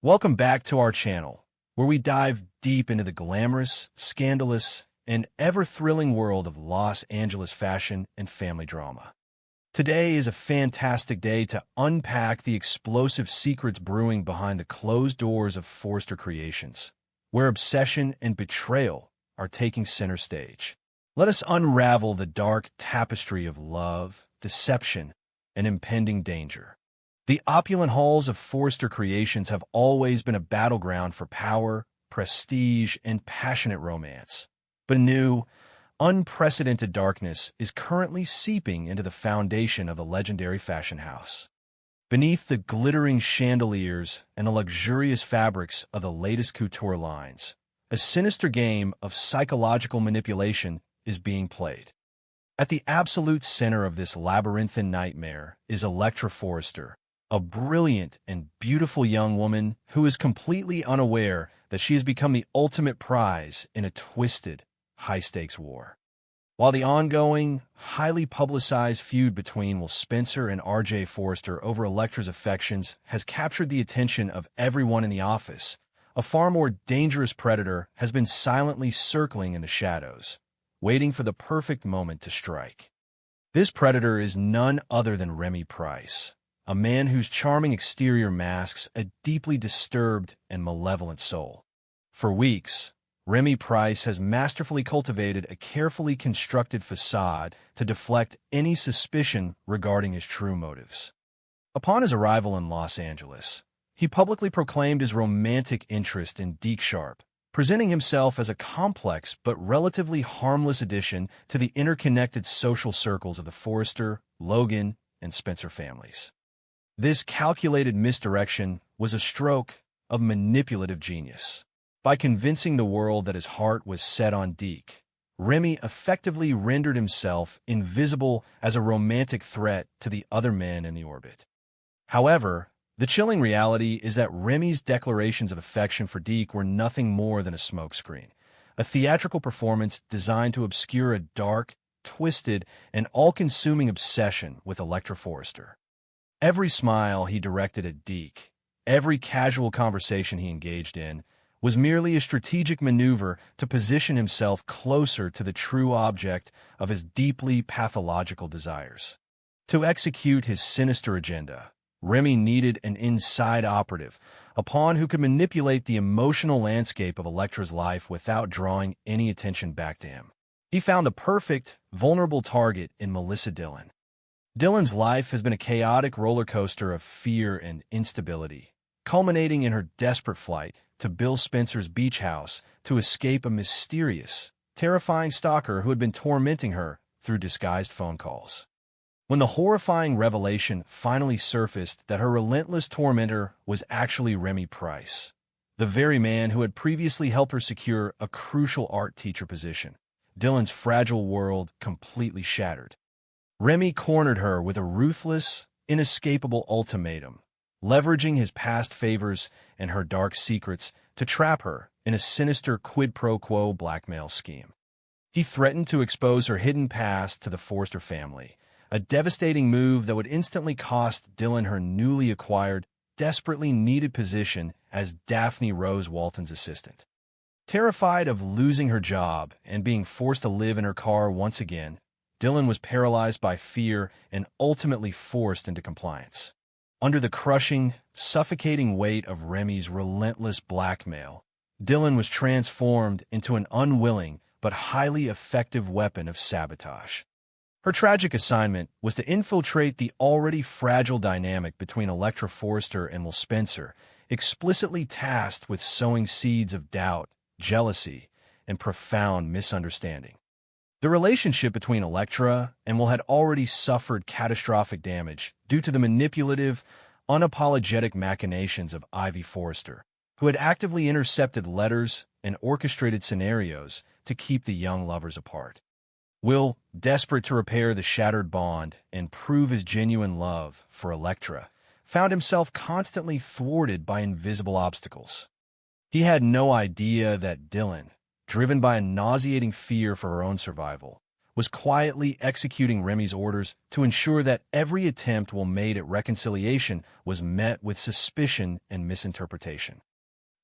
Welcome back to our channel, where we dive deep into the glamorous, scandalous, and ever-thrilling world of Los Angeles fashion and family drama. Today is a fantastic day to unpack the explosive secrets brewing behind the closed doors of Forrester Creations, where obsession and betrayal are taking center stage. Let us unravel the dark tapestry of love, deception, and impending danger. The opulent halls of Forrester Creations have always been a battleground for power, prestige, and passionate romance. But new, unprecedented darkness is currently seeping into the foundation of the legendary fashion house. Beneath the glittering chandeliers and the luxurious fabrics of the latest couture lines, a sinister game of psychological manipulation is being played. At the absolute center of this labyrinthine nightmare is Elektra Forrester, a brilliant and beautiful young woman who is completely unaware that she has become the ultimate prize in a twisted, high-stakes war. While the ongoing, highly publicized feud between Will Spencer and R.J. Forrester over Elektra's affections has captured the attention of everyone in the office, a far more dangerous predator has been silently circling in the shadows, waiting for the perfect moment to strike. This predator is none other than Remy Price, a man whose charming exterior masks a deeply disturbed and malevolent soul. For weeks, Remy Price has masterfully cultivated a carefully constructed facade to deflect any suspicion regarding his true motives. Upon his arrival in Los Angeles, he publicly proclaimed his romantic interest in Deke Sharp, presenting himself as a complex but relatively harmless addition to the interconnected social circles of the Forrester, Logan, and Spencer families. This calculated misdirection was a stroke of manipulative genius. By convincing the world that his heart was set on Deke, Remy effectively rendered himself invisible as a romantic threat to the other men in the orbit. However, the chilling reality is that Remy's declarations of affection for Deke were nothing more than a smokescreen, a theatrical performance designed to obscure a dark, twisted, and all-consuming obsession with Elektra Forrester. Every smile he directed at Deke, every casual conversation he engaged in, was merely a strategic maneuver to position himself closer to the true object of his deeply pathological desires. To execute his sinister agenda, Remy needed an inside operative, a pawn who could manipulate the emotional landscape of Elektra's life without drawing any attention back to him. He found the perfect, vulnerable target in Melissa Dillon. Dillon's life has been a chaotic roller coaster of fear and instability, culminating in her desperate flight to Bill Spencer's beach house to escape a mysterious, terrifying stalker who had been tormenting her through disguised phone calls. When the horrifying revelation finally surfaced that her relentless tormentor was actually Remy Price, the very man who had previously helped her secure a crucial art teacher position, Dillon's fragile world completely shattered. Remy cornered her with a ruthless, inescapable ultimatum, leveraging his past favors and her dark secrets to trap her in a sinister quid pro quo blackmail scheme. He threatened to expose her hidden past to the Forrester family, a devastating move that would instantly cost Dillon her newly acquired, desperately needed position as Daphne Rose Walton's assistant. Terrified of losing her job and being forced to live in her car once again, Dillon was paralyzed by fear and ultimately forced into compliance. Under the crushing, suffocating weight of Remy's relentless blackmail, Dillon was transformed into an unwilling but highly effective weapon of sabotage. Her tragic assignment was to infiltrate the already fragile dynamic between Elektra Forrester and Will Spencer, explicitly tasked with sowing seeds of doubt, jealousy, and profound misunderstanding. The relationship between Elektra and Will had already suffered catastrophic damage due to the manipulative, unapologetic machinations of Ivy Forrester, who had actively intercepted letters and orchestrated scenarios to keep the young lovers apart. Will, desperate to repair the shattered bond and prove his genuine love for Elektra, found himself constantly thwarted by invisible obstacles. He had no idea that Dillon, driven by a nauseating fear for her own survival, was quietly executing Remy's orders to ensure that every attempt made at reconciliation was met with suspicion and misinterpretation.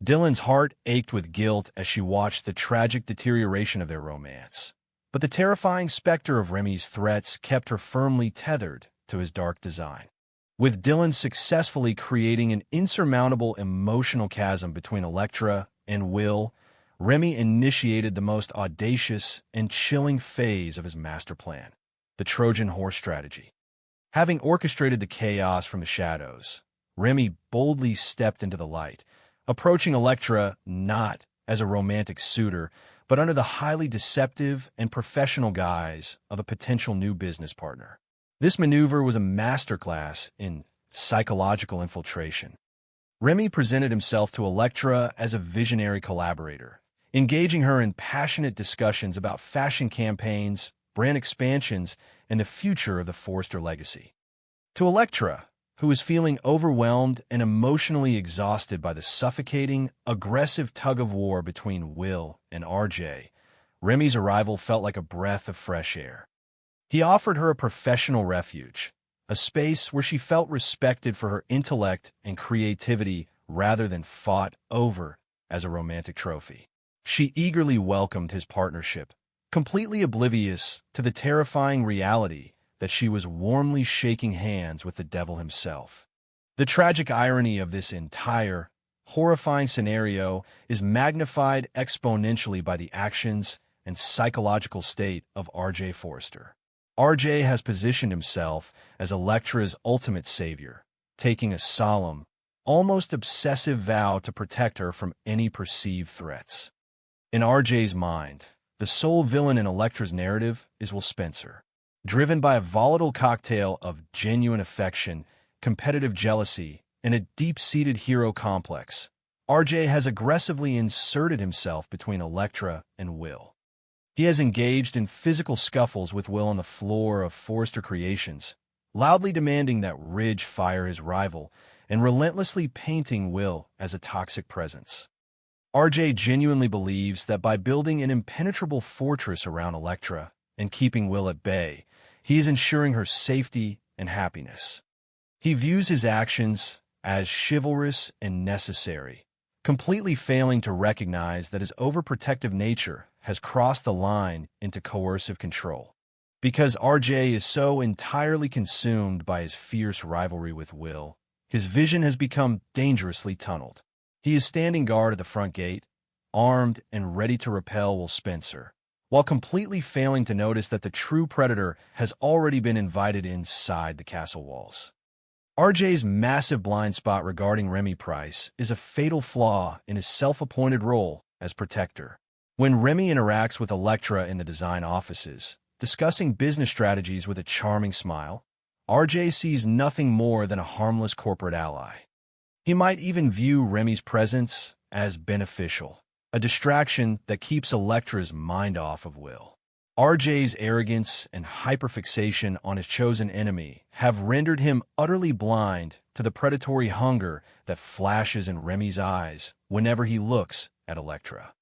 Dylan's heart ached with guilt as she watched the tragic deterioration of their romance. But the terrifying specter of Remy's threats kept her firmly tethered to his dark design. With Dylan successfully creating an insurmountable emotional chasm between Elektra and Will, Remy initiated the most audacious and chilling phase of his master plan, the Trojan horse strategy. Having orchestrated the chaos from the shadows, Remy boldly stepped into the light, approaching Elektra not as a romantic suitor, but under the highly deceptive and professional guise of a potential new business partner. This maneuver was a masterclass in psychological infiltration. Remy presented himself to Elektra as a visionary collaborator, engaging her in passionate discussions about fashion campaigns, brand expansions, and the future of the Forrester legacy. To Elektra, who was feeling overwhelmed and emotionally exhausted by the suffocating, aggressive tug-of-war between Will and RJ, Remy's arrival felt like a breath of fresh air. He offered her a professional refuge, a space where she felt respected for her intellect and creativity rather than fought over as a romantic trophy. She eagerly welcomed his partnership, completely oblivious to the terrifying reality that she was warmly shaking hands with the devil himself. The tragic irony of this entire, horrifying scenario is magnified exponentially by the actions and psychological state of RJ Forrester. RJ has positioned himself as Elektra's ultimate savior, taking a solemn, almost obsessive vow to protect her from any perceived threats. In RJ's mind, the sole villain in Elektra's narrative is Will Spencer. Driven by a volatile cocktail of genuine affection, competitive jealousy, and a deep-seated hero complex, RJ has aggressively inserted himself between Elektra and Will. He has engaged in physical scuffles with Will on the floor of Forrester Creations, loudly demanding that Ridge fire his rival and relentlessly painting Will as a toxic presence. RJ genuinely believes that by building an impenetrable fortress around Elektra and keeping Will at bay, he is ensuring her safety and happiness. He views his actions as chivalrous and necessary, completely failing to recognize that his overprotective nature has crossed the line into coercive control. Because RJ is so entirely consumed by his fierce rivalry with Will, his vision has become dangerously tunneled. He is standing guard at the front gate, armed and ready to repel Will Spencer, while completely failing to notice that the true predator has already been invited inside the castle walls. RJ's massive blind spot regarding Remy Price is a fatal flaw in his self-appointed role as protector. When Remy interacts with Elektra in the design offices, discussing business strategies with a charming smile, RJ sees nothing more than a harmless corporate ally. He might even view Remy's presence as beneficial, a distraction that keeps Elektra's mind off of Will. RJ's arrogance and hyperfixation on his chosen enemy have rendered him utterly blind to the predatory hunger that flashes in Remy's eyes whenever he looks at Elektra.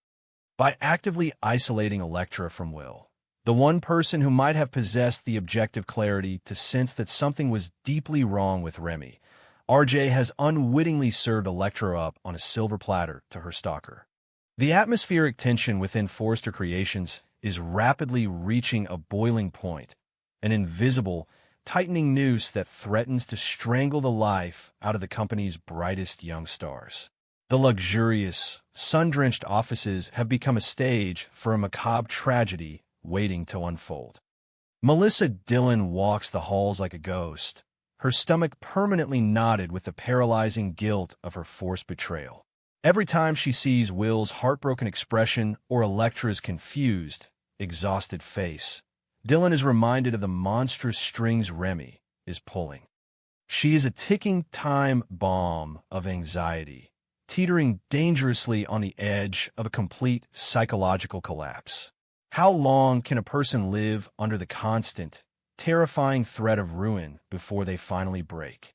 By actively isolating Elektra from Will, the one person who might have possessed the objective clarity to sense that something was deeply wrong with Remy, RJ has unwittingly served Elektra up on a silver platter to her stalker. The atmospheric tension within Forrester Creations is rapidly reaching a boiling point, an invisible, tightening noose that threatens to strangle the life out of the company's brightest young stars. The luxurious, sun-drenched offices have become a stage for a macabre tragedy waiting to unfold. Melissa Dillon walks the halls like a ghost, her stomach permanently knotted with the paralyzing guilt of her forced betrayal. Every time she sees Will's heartbroken expression or Elektra's confused, exhausted face, Dillon is reminded of the monstrous strings Remy is pulling. She is a ticking time bomb of anxiety, teetering dangerously on the edge of a complete psychological collapse. How long can a person live under the constant, terrifying threat of ruin before they finally break?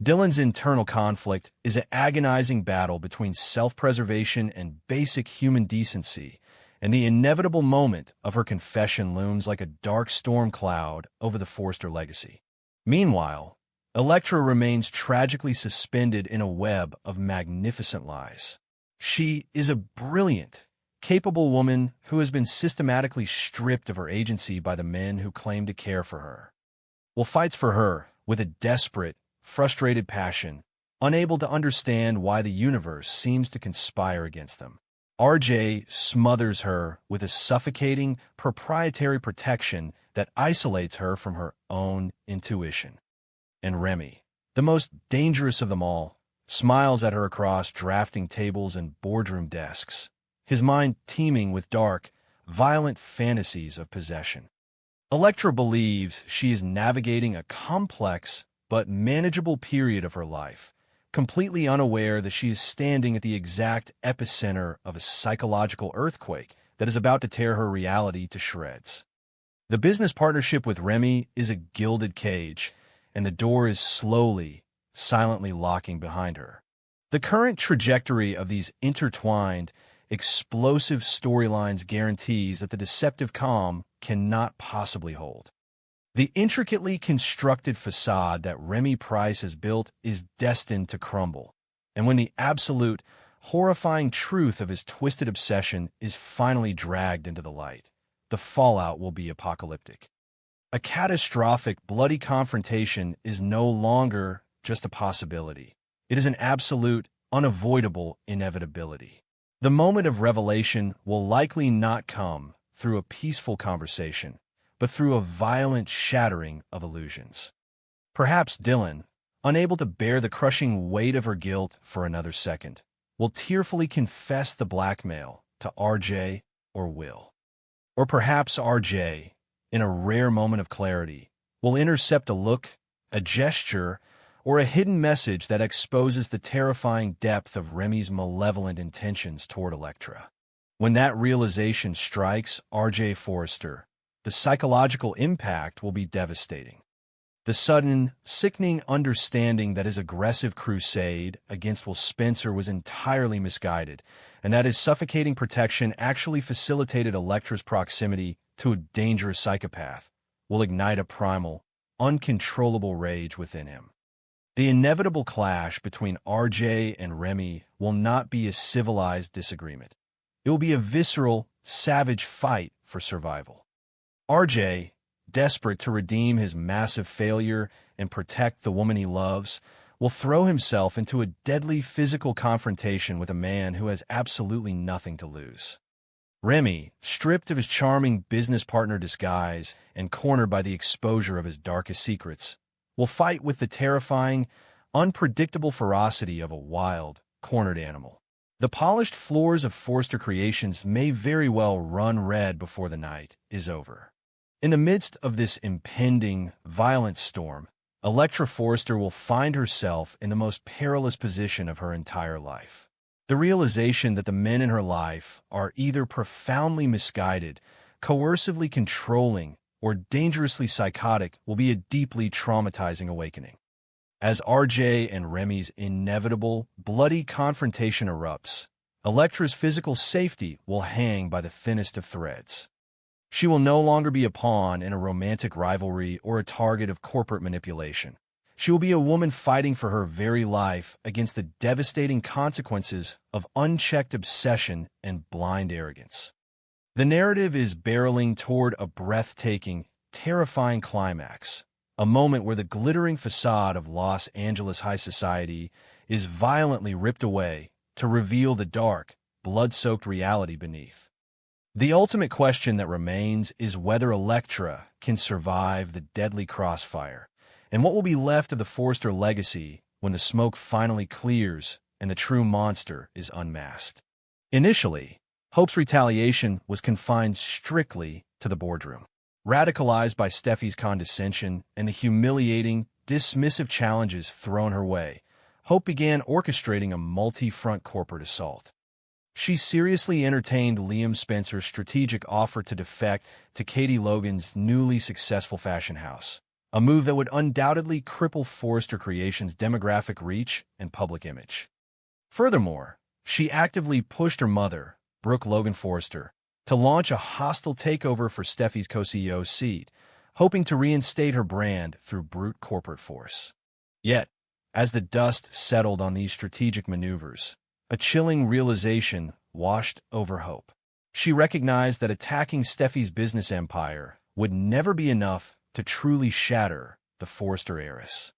Dillon's internal conflict is an agonizing battle between self-preservation and basic human decency, and the inevitable moment of her confession looms like a dark storm cloud over the Forrester legacy. Meanwhile, Elektra remains tragically suspended in a web of magnificent lies. She is a brilliant, capable woman who has been systematically stripped of her agency by the men who claim to care for her. Will fights for her with a desperate, frustrated passion, unable to understand why the universe seems to conspire against them. RJ smothers her with a suffocating, proprietary protection that isolates her from her own intuition. And Remy, the most dangerous of them all, smiles at her across drafting tables and boardroom desks, his mind teeming with dark, violent fantasies of possession. Elektra believes she is navigating a complex but manageable period of her life, completely unaware that she is standing at the exact epicenter of a psychological earthquake that is about to tear her reality to shreds. The business partnership with Remy is a gilded cage, and the door is slowly, silently locking behind her. The current trajectory of these intertwined, explosive storylines guarantees that the deceptive calm cannot possibly hold. The intricately constructed facade that Remy Price has built is destined to crumble, and when the absolute, horrifying truth of his twisted obsession is finally dragged into the light, the fallout will be apocalyptic. A catastrophic, bloody confrontation is no longer just a possibility. It is an absolute, unavoidable inevitability. The moment of revelation will likely not come through a peaceful conversation, but through a violent shattering of illusions. Perhaps Dylan, unable to bear the crushing weight of her guilt for another second, will tearfully confess the blackmail to RJ or Will. Or perhaps RJ, in a rare moment of clarity, will intercept a look, a gesture, or a hidden message that exposes the terrifying depth of Remy's malevolent intentions toward Elektra. When that realization strikes RJ Forrester, the psychological impact will be devastating. The sudden, sickening understanding that his aggressive crusade against Will Spencer was entirely misguided, and that his suffocating protection actually facilitated Elektra's proximity to a dangerous psychopath, will ignite a primal, uncontrollable rage within him. The inevitable clash between RJ and Remy will not be a civilized disagreement. It will be a visceral, savage fight for survival. RJ, desperate to redeem his massive failure and protect the woman he loves, will throw himself into a deadly physical confrontation with a man who has absolutely nothing to lose. Remy, stripped of his charming business partner disguise and cornered by the exposure of his darkest secrets, will fight with the terrifying, unpredictable ferocity of a wild, cornered animal. The polished floors of Forrester Creations may very well run red before the night is over. In the midst of this impending, violent storm, Elektra Forrester will find herself in the most perilous position of her entire life. The realization that the men in her life are either profoundly misguided, coercively controlling, or dangerously psychotic will be a deeply traumatizing awakening. As RJ and Remy's inevitable, bloody confrontation erupts, Elektra's physical safety will hang by the thinnest of threads. She will no longer be a pawn in a romantic rivalry or a target of corporate manipulation. She will be a woman fighting for her very life against the devastating consequences of unchecked obsession and blind arrogance. The narrative is barreling toward a breathtaking, terrifying climax, a moment where the glittering facade of Los Angeles high society is violently ripped away to reveal the dark, blood-soaked reality beneath. The ultimate question that remains is whether Elektra can survive the deadly crossfire, and what will be left of the Forrester legacy when the smoke finally clears and the true monster is unmasked. Initially, Hope's retaliation was confined strictly to the boardroom. Radicalized by Steffi's condescension and the humiliating, dismissive challenges thrown her way, Hope began orchestrating a multi-front corporate assault. She seriously entertained Liam Spencer's strategic offer to defect to Katie Logan's newly successful fashion house, a move that would undoubtedly cripple Forrester Creations' demographic reach and public image. Furthermore, she actively pushed her mother, Brooke Logan Forrester, to launch a hostile takeover for Steffi's co-CEO seat, hoping to reinstate her brand through brute corporate force. Yet, as the dust settled on these strategic maneuvers, a chilling realization washed over Hope. She recognized that attacking Steffi's business empire would never be enough to truly shatter the Forrester heiress.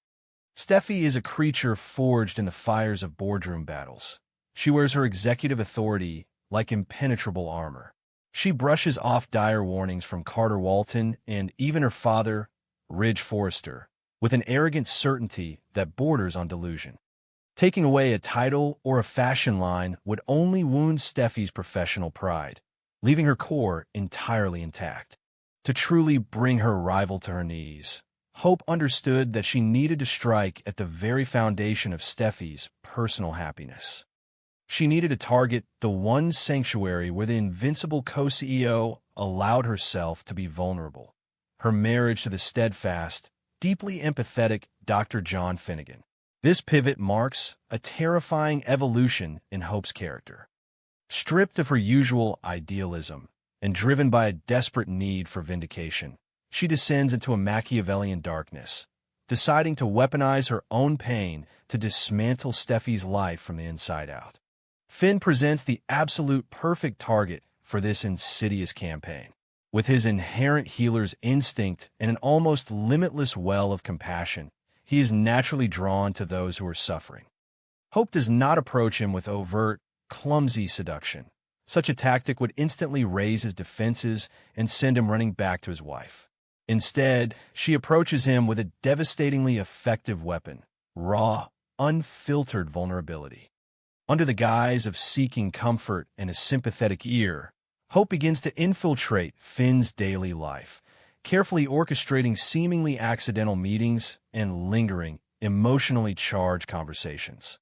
Steffi is a creature forged in the fires of boardroom battles. She wears her executive authority like impenetrable armor. She brushes off dire warnings from Carter Walton and even her father, Ridge Forrester, with an arrogant certainty that borders on delusion. Taking away a title or a fashion line would only wound Steffi's professional pride, leaving her core entirely intact. To truly bring her rival to her knees, Hope understood that she needed to strike at the very foundation of Steffi's personal happiness. She needed to target the one sanctuary where the invincible co-CEO allowed herself to be vulnerable: her marriage to the steadfast, deeply empathetic Dr. John Finnegan. This pivot marks a terrifying evolution in Hope's character. Stripped of her usual idealism and driven by a desperate need for vindication, she descends into a Machiavellian darkness, deciding to weaponize her own pain to dismantle Steffi's life from the inside out. Finn presents the absolute perfect target for this insidious campaign. With his inherent healer's instinct and an almost limitless well of compassion, he is naturally drawn to those who are suffering. Hope does not approach him with overt, clumsy seduction. Such a tactic would instantly raise his defenses and send him running back to his wife. Instead, she approaches him with a devastatingly effective weapon: raw, unfiltered vulnerability. Under the guise of seeking comfort and a sympathetic ear, Hope begins to infiltrate Finn's daily life, carefully orchestrating seemingly accidental meetings and lingering, emotionally charged conversations.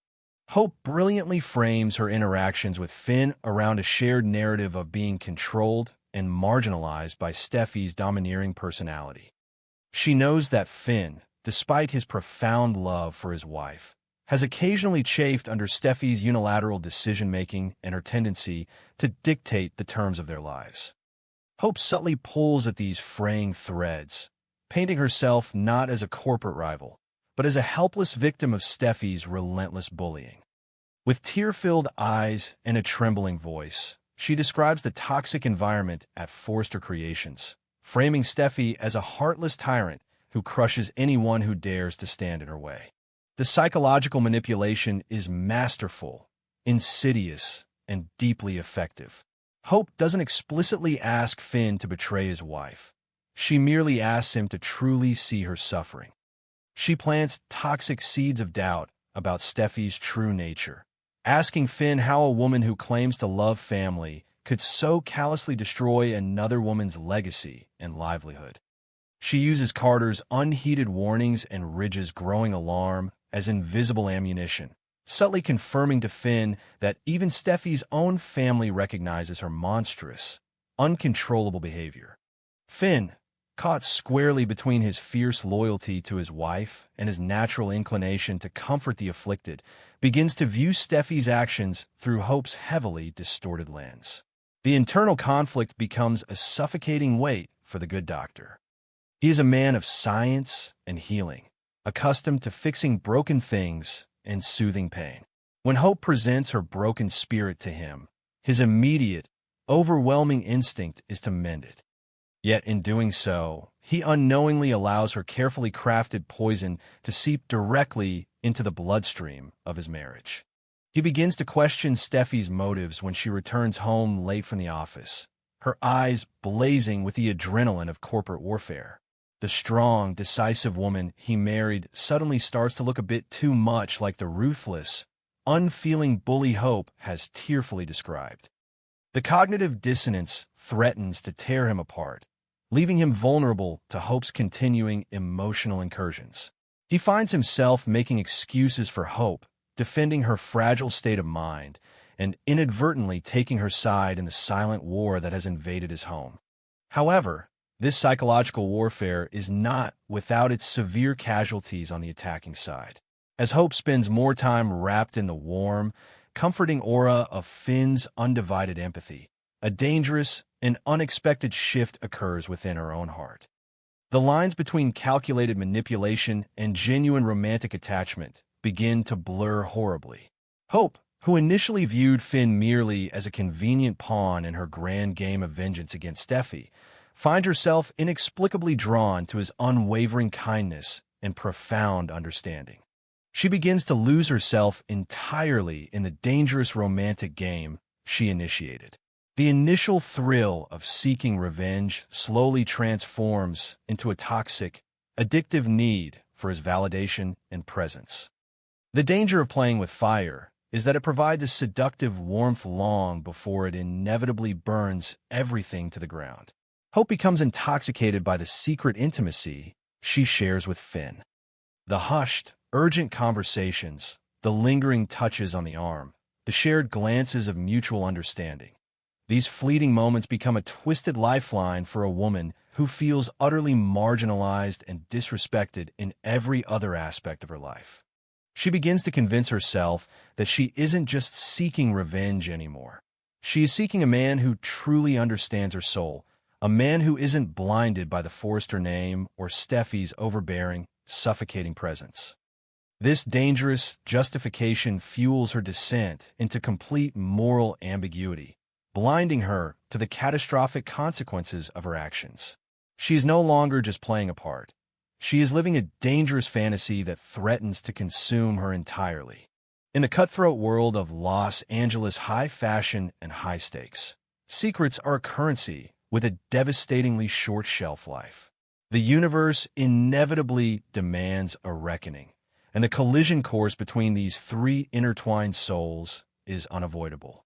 Hope brilliantly frames her interactions with Finn around a shared narrative of being controlled and marginalized by Steffi's domineering personality. She knows that Finn, despite his profound love for his wife, has occasionally chafed under Steffi's unilateral decision-making and her tendency to dictate the terms of their lives. Hope subtly pulls at these fraying threads, painting herself not as a corporate rival, but as a helpless victim of Steffi's relentless bullying. With tear-filled eyes and a trembling voice, she describes the toxic environment at Forrester Creations, framing Steffi as a heartless tyrant who crushes anyone who dares to stand in her way. The psychological manipulation is masterful, insidious, and deeply effective. Hope doesn't explicitly ask Finn to betray his wife. She merely asks him to truly see her suffering. She plants toxic seeds of doubt about Steffi's true nature, asking Finn how a woman who claims to love family could so callously destroy another woman's legacy and livelihood. She uses Carter's unheeded warnings and Ridge's growing alarm as invisible ammunition, subtly confirming to Finn that even Steffi's own family recognizes her monstrous, uncontrollable behavior. Finn, caught squarely between his fierce loyalty to his wife and his natural inclination to comfort the afflicted, begins to view Steffi's actions through Hope's heavily distorted lens. The internal conflict becomes a suffocating weight for the good doctor. He is a man of science and healing, accustomed to fixing broken things and soothing pain. When Hope presents her broken spirit to him, his immediate, overwhelming instinct is to mend it. Yet in doing so, he unknowingly allows her carefully crafted poison to seep directly into the bloodstream of his marriage. He begins to question Steffi's motives when she returns home late from the office, her eyes blazing with the adrenaline of corporate warfare. The strong, decisive woman he married suddenly starts to look a bit too much like the ruthless, unfeeling bully Hope has tearfully described. The cognitive dissonance threatens to tear him apart, leaving him vulnerable to Hope's continuing emotional incursions. He finds himself making excuses for Hope, defending her fragile state of mind, and inadvertently taking her side in the silent war that has invaded his home. However, this psychological warfare is not without its severe casualties on the attacking side. As Hope spends more time wrapped in the warm, comforting aura of Finn's undivided empathy, a dangerous an unexpected shift occurs within her own heart. The lines between calculated manipulation and genuine romantic attachment begin to blur horribly. Hope, who initially viewed Finn merely as a convenient pawn in her grand game of vengeance against Steffi, finds herself inexplicably drawn to his unwavering kindness and profound understanding. She begins to lose herself entirely in the dangerous romantic game she initiated. The initial thrill of seeking revenge slowly transforms into a toxic, addictive need for his validation and presence. The danger of playing with fire is that it provides a seductive warmth long before it inevitably burns everything to the ground. Hope becomes intoxicated by the secret intimacy she shares with Finn. The hushed, urgent conversations, the lingering touches on the arm, the shared glances of mutual understanding. These fleeting moments become a twisted lifeline for a woman who feels utterly marginalized and disrespected in every other aspect of her life. She begins to convince herself that she isn't just seeking revenge anymore. She is seeking a man who truly understands her soul, a man who isn't blinded by the Forrester name or Steffi's overbearing, suffocating presence. This dangerous justification fuels her descent into complete moral ambiguity, blinding her to the catastrophic consequences of her actions. She is no longer just playing a part. She is living a dangerous fantasy that threatens to consume her entirely. In the cutthroat world of Los Angeles high fashion and high stakes, secrets are a currency with a devastatingly short shelf life. The universe inevitably demands a reckoning, and the collision course between these three intertwined souls is unavoidable.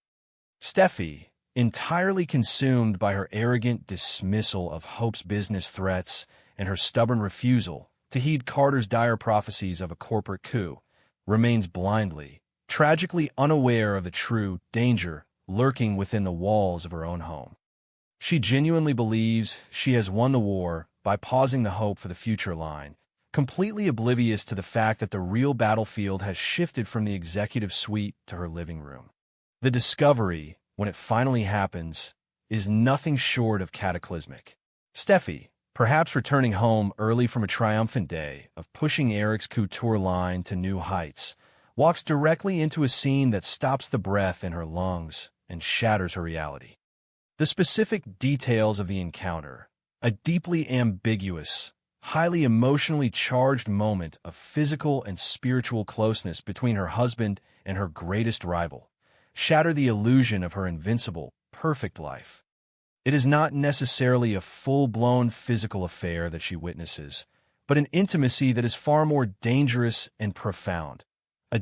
Steffi, entirely consumed by her arrogant dismissal of Hope's business threats and her stubborn refusal to heed Carter's dire prophecies of a corporate coup, remains blindly, tragically unaware of the true danger lurking within the walls of her own home. She genuinely believes she has won the war by pausing the hope for the future line, completely oblivious to the fact that the real battlefield has shifted from the executive suite to her living room. The discovery, when it finally happens, is nothing short of cataclysmic. Steffi, perhaps returning home early from a triumphant day of pushing Eric's couture line to new heights, walks directly into a scene that stops the breath in her lungs and shatters her reality. The specific details of the encounter, a deeply ambiguous, highly emotionally charged moment of physical and spiritual closeness between her husband and her greatest rival, shatter the illusion of her invincible, perfect life. It is not necessarily a full-blown physical affair that she witnesses, but an intimacy that is far more dangerous and profound. A